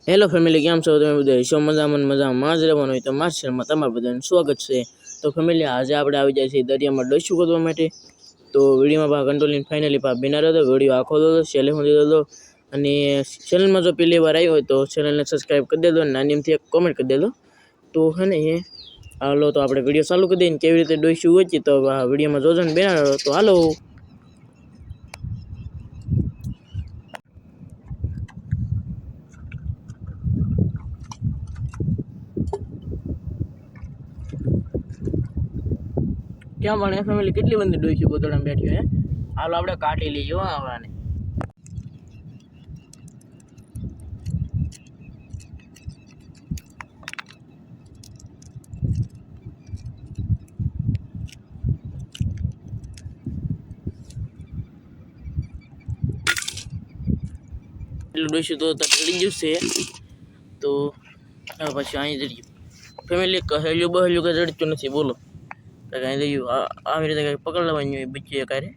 Hello family, કેમ છો તમે બધા? શો મજામાં જ રહેવાનું હોય તો મારા શહેરમાં તમારું બધાનું સ્વાગત છે. તો ફેમિલી, આજે આપણે આવી જાય છે દરિયામાં ડોસ્યું ગોતવા માટે. તો વિડીયોમાં ભાગ કંટ્રોલિંગ ફાઇનલી ભાગ બિના રહ્યો, વિડીયો આખો દો છેલ્લે સુધી દો. અને ચેનલમાં જો પહેલી વાર આવી હોય તો ચેનલને સબસ્ક્રાઈબ કરી દેજો અને નાનીમથી એક કોમેન્ટ કરી દેજો. તો હે ને હાલો, તો આપણે વિડીયો ચાલુ કરી દઈએ ને કેવી રીતે ડોસ્યું ગોચી તો વિડીયોમાં જોજો ને બિના રહ્યો. તો હાલો. ક્યાં પણ ફેમિલી કેટલી બધી ડોસ્યું ગોતડા બેઠ્યો હે. હાલો આપણે કાઢી લઈએ આવાને. એટલું ડોસ્યું તો ચડી જશે. તો પછી અહીં જડ્યું ફેમિલી, કહેલું બહેલું કે જડતું નથી બોલો. કાંઈ દયું આવી રીતે કંઈક પકડ લેવાની હોય બચ્ચી કારે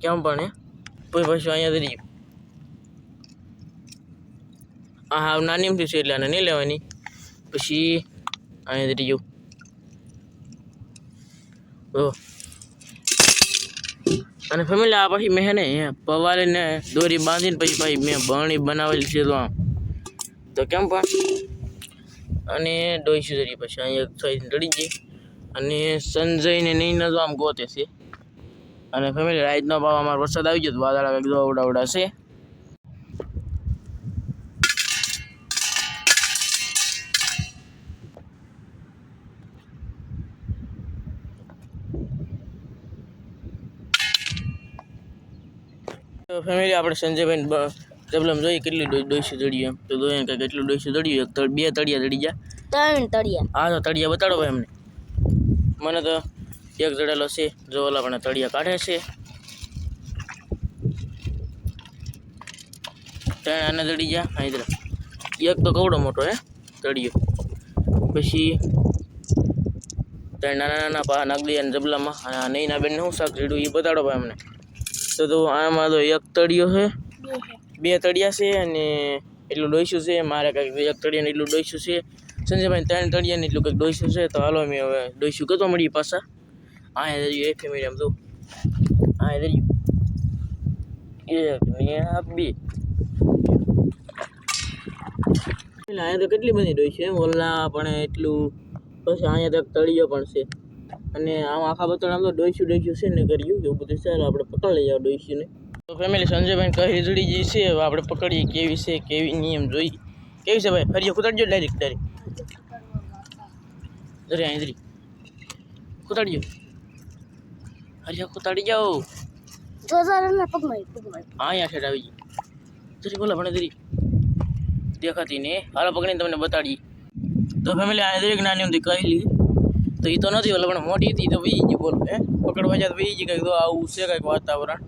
કેમ પણ પછી અહીંયા દરિયું હા નાનીમથી છે એટલે આને નહીં લેવાની. પછી અહીંયા દરિયું અને ફેમિલી આ પછી મેં ને પવારીને દોરી બાંધીને પછી મેં બરણી બનાવેલી છે. તો આમ તો કેમ પણ અને ડોઈશું દરી પછી અહીંયા સાઈડ ચડી ગઈ અને સંજયને નહીં તો આમ ગોતે છે. અને ફેમિલી રાતનો ભાવ અમારો વરસાદ આવી ગયો, વાદળા એકદમ અવડા છે. તો ફેમિલી આપણે સંજયભાઈ જબલમ જોઈએ કેટલી ડોઈશું જડ્યું એમ. તો જોઈએ કંઈક એટલું ડોઈશું જડ્યું. બે તળિયા જડી ગયા. 3 તળિયા. હા તો તળિયા બતાડો ભાઈ અમને. મને તો એક જડેલો છે, જો ઓલા પણ તળિયા કાઢે છે. ત્રણ આને જડી ગયા. હા ઇધર એક તો કવડો મોટો હે તળિયો. પછી ત્રણ નાના નાના પા નાખ દઈએ જબલામાં. અને નહીંના બેનને શું શાક જડ્યું એ બતાડો ભાઈ અમને. તો આમાં તો એક તળિયો છે, બે તળિયા છે અને એટલું ડોઈશું છે. મારે કંઈક એક તળિયાને એટલું ડોઈશું છે. સંજયભાઈ 3 તળિયાને એટલું કંઈક ડોઈશું છે. તો હાલો અમે હવે ડોઈશું કતો મળી પાછા. હા દરિયું એક ફેમિલી આમ તો હા દરિયું એક ને આ બે. અહીંયા તો કેટલી બધી ડોઈ છે ઓલા પણ એટલું. પછી અહીંયા તો તળિયો પણ છે. અને આમ આખા બતળ તો ડોઈશું છે ને કર્યું એવું બધું. ચાલો આપણે પકડી લઈએ ડોઈશું ને. તો ફેમિલી સંજયભાઈ કહી જડી જઈ છે. હવે આપણે પકડીએ કેવી છે કેવી નિયમ જોઈ કેવી છે ભાઈ. ફરી કુતાડજો ડાયરેક્ટ જરી અહીં જરી કુતાડજો. હરિયા કુતાડી જાઓ. અહીંયા છે આવી ગઈ જરી બોલા પણ જરી દેખાતી ને. હાલો પકડીને તમને બતાડીએ. તો ફેમિલી આ દરેક નાની ઊંધી કહેલી તો એ તો નથી ઓલા પણ મોટી હતી તો વી ગઈ બોલો. પકડવા જાય તો વી ગઈ કંઈક. તો આવું છે કંઈક વાતાવરણ.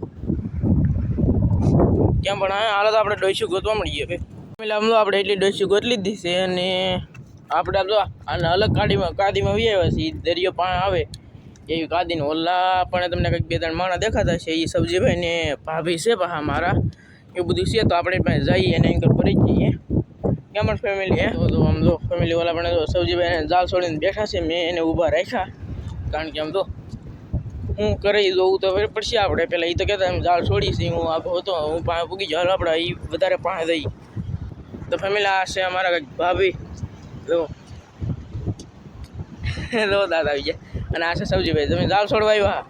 કેમ પણ હાલો તો આપણે ડોઈશું ગોતવા મળીએ ફેમિલી. આમ તો આપણે એટલી ડોઈશું ગોતલી જ છે. અને આપણે આમ તો આને અલગ કાદીમાં વી આવ્યા છીએ. દરિયો પાણી આવે એવી કાદીને ઓલા પણ તમને કંઈક 2-3 માણા દેખાતા છે. એ સબ્જીભાઈ ને ભાભી છે પાછા મારા એવું બધું છે. તો આપણે પાસે જઈએ અને એમ ભરી જ જઈએ. કેમ પણ ફેમિલી તો આમ તો ફેમિલી વાળા પણ સબ્જીભાઈને જાળ છોડીને બેઠા છે. મેં એને ઊભા રાખ્યા કારણ કે આમ તો હું કરી દઉં તો પડશે આપણે. પહેલાં એ તો કહેતા એમ જાળ છોડી છે. હું આગો હતો હું પાસે પૂગી જાઉં આપણે એ વધારે પાસે દઈ. તો ફેમિલી આ છે અમારા કંઈક ભાભી. લો દાદા આવી ગયા. અને આ છે સબ્જીભાઈ. તમે જાળ છોડવા આવ્યા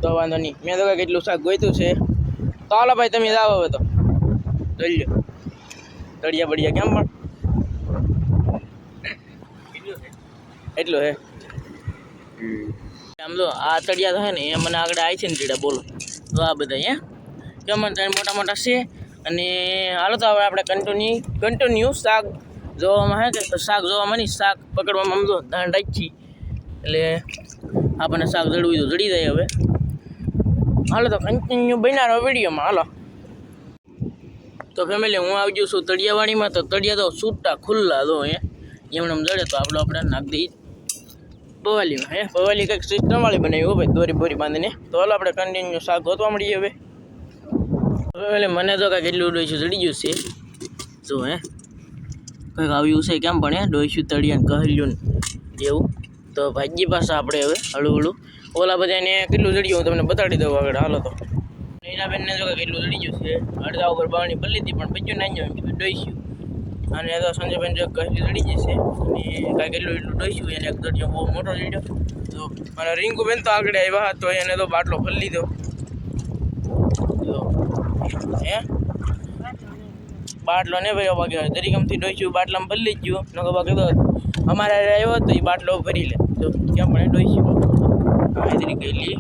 તો વાંધો નહીં. મેં તો કંઈક એટલું શાક ગોઈતું છે. તો હાલો ભાઈ તમે જાઓ હવે તો જોઈ લો તળિયા બળિયા કેમ પણ એટલું હે. આમ તો આ તળિયા તો હે ને એ મને આગળ આવી છે ને ટીડા બોલો. તો આ બધા કેમ ત્રણ મોટા છે. અને હાલો તો હવે આપણે કન્ટિન્યુ શાક જોવામાં હે કે શાક જોવામાં નહીં શાક પકડવામાં આમ તો ધ્યાન રાખી એટલે આપણને શાક જડવું તો જડી જાય. હવે હાલો તો કન્ટિન્યુ બનાવો વિડીયોમાં. હાલો તો ફેમિલી હું આવી ગયું છું તળિયાવાડીમાં. તો તળિયા તો છૂટા ખુલ્લા દો એમને જડે તો આપણે નાખી દઈએ પવાલીમાં. પવાલી કંઈક સિસ્ટમવાળી બનાવી હો ભાઈ દોરી બોરી બાંધીને. તો હાલો આપણે કન્ટિન્યુ શાક ગોતવા મળીએ હવે. મને તો કાંઈક એટલું ડોઈશું જડી ગયું છે. જો હે કંઈક આવ્યું છે કેમ પણ હે ડોઈશું તળિયાને કહેલ્યું ને એવું તો ભાજી પાસે આપણે હવે હળું હળું ઓલા બધાને કેટલું જડ્યું હું તમને બતાડી દઉં આગળ હાલો તો નીલાબેનને જો કેટલું જડી ગયું છે અડધા ઉપર બાવણી ભરી લીધી પણ બીજું ના જાય કીધું ડોઈશું અને તો સંજયબેન જો કહેલી જડી જશે અને કાંઈ કેટલું એટલું ડોઈશું એને એક દડિયો બહુ મોટો જડ્યો તો અને રિંકુબેન તો આગળ આવ્યા તો એને તો બાટલો ભરી લીધો તો હે બાટલો ને ભર્યો બાકી દરિકમથી ડોઈશું બાટલામાં ભરી લઈ ગયો નકો બાકી તો અમારે આવ્યો તો એ બાટલો ભરી લે તો કેમ પણ ડોઈશું હા એની ગયેલી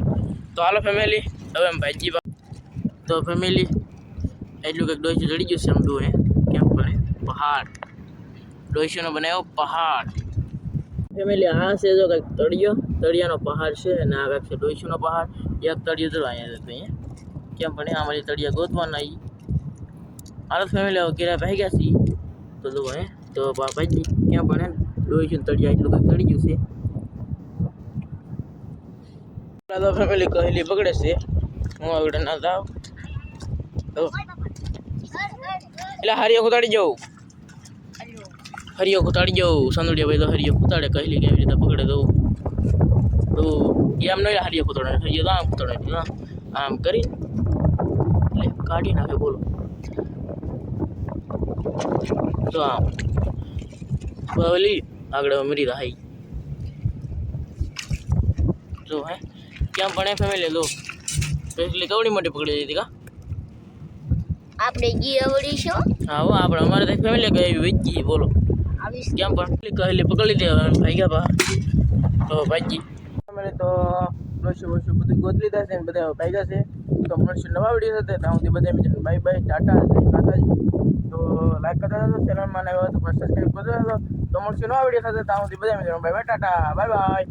તો હાલો ફેમિલી હવે એમ ભાઈજી તો ફેમિલી એટલું કંઈક ડોઈશું ચડી ગયું છે સમજવું હે કેમ પણ પહાડ ડોઈશુંનો બનાવ્યો પહાડ ફેમિલી આ છે જો કંઈક તળિયાનો પહાડ છે અને આ કંઈક છે ડોઈશુંનો પહાડ એક તળિયું જો અહીંયા જતું અહીંયા કેમ પણ અમારી તળિયા ગોતવાના આવી હાલત ફેમિલી હવે કેરા ભાઈ ગયા છીએ તો જો હે તો ભાઈજી કેમ પણ ડોઈશું તળિયા એટલું કંઈક તળી ગયું છે તો ફેમિલી કહેલી પકડે છે હું આગળ ના જાવ તો એટલે હરિયો કુતાડી જાઉં હરિયો કુતાડી જાઉં સંદુડિયા ભાઈ તો હરિયો કુતાડે કહેલી કેવી રીતે પકડે દઉં તો એમ નહીં હરિયો કુતાડે હરિયો તો આમ કુતાડે આમ કરી એટલે કાઢી નાખે બોલો તો આમ બોલી આગળ મરી રહી જો હે કેમ પણ ફેમિલી લો એટલે કવડી મોટી પકડી દીધી કા આપણે જી આવડી છો હા હો આપણે અમારે તો ફેમિલી કઈ વેચી બોલો કેમ પણ કહેલી પકડી દે ભાઈ ગયા બા તો ભાઈજી ફેમિલી તો લોશું બધું ગોત લીધા છે ને બધા ભાઈ ગયા છે તો મળશું નવા વિડીયો સાથે ત્યાં સુધી બધા મિત્રો બાય બાય ટાટા માતાજી તો લાઈક કરતા હતો ચેનલમાં આવ્યો તો સબસ્ક્રાઈબ કરતા હતો તો મળશું નવા વિડીયો સાથે ત્યાં સુધી બધા મિત્રો bye bye Tata bye bye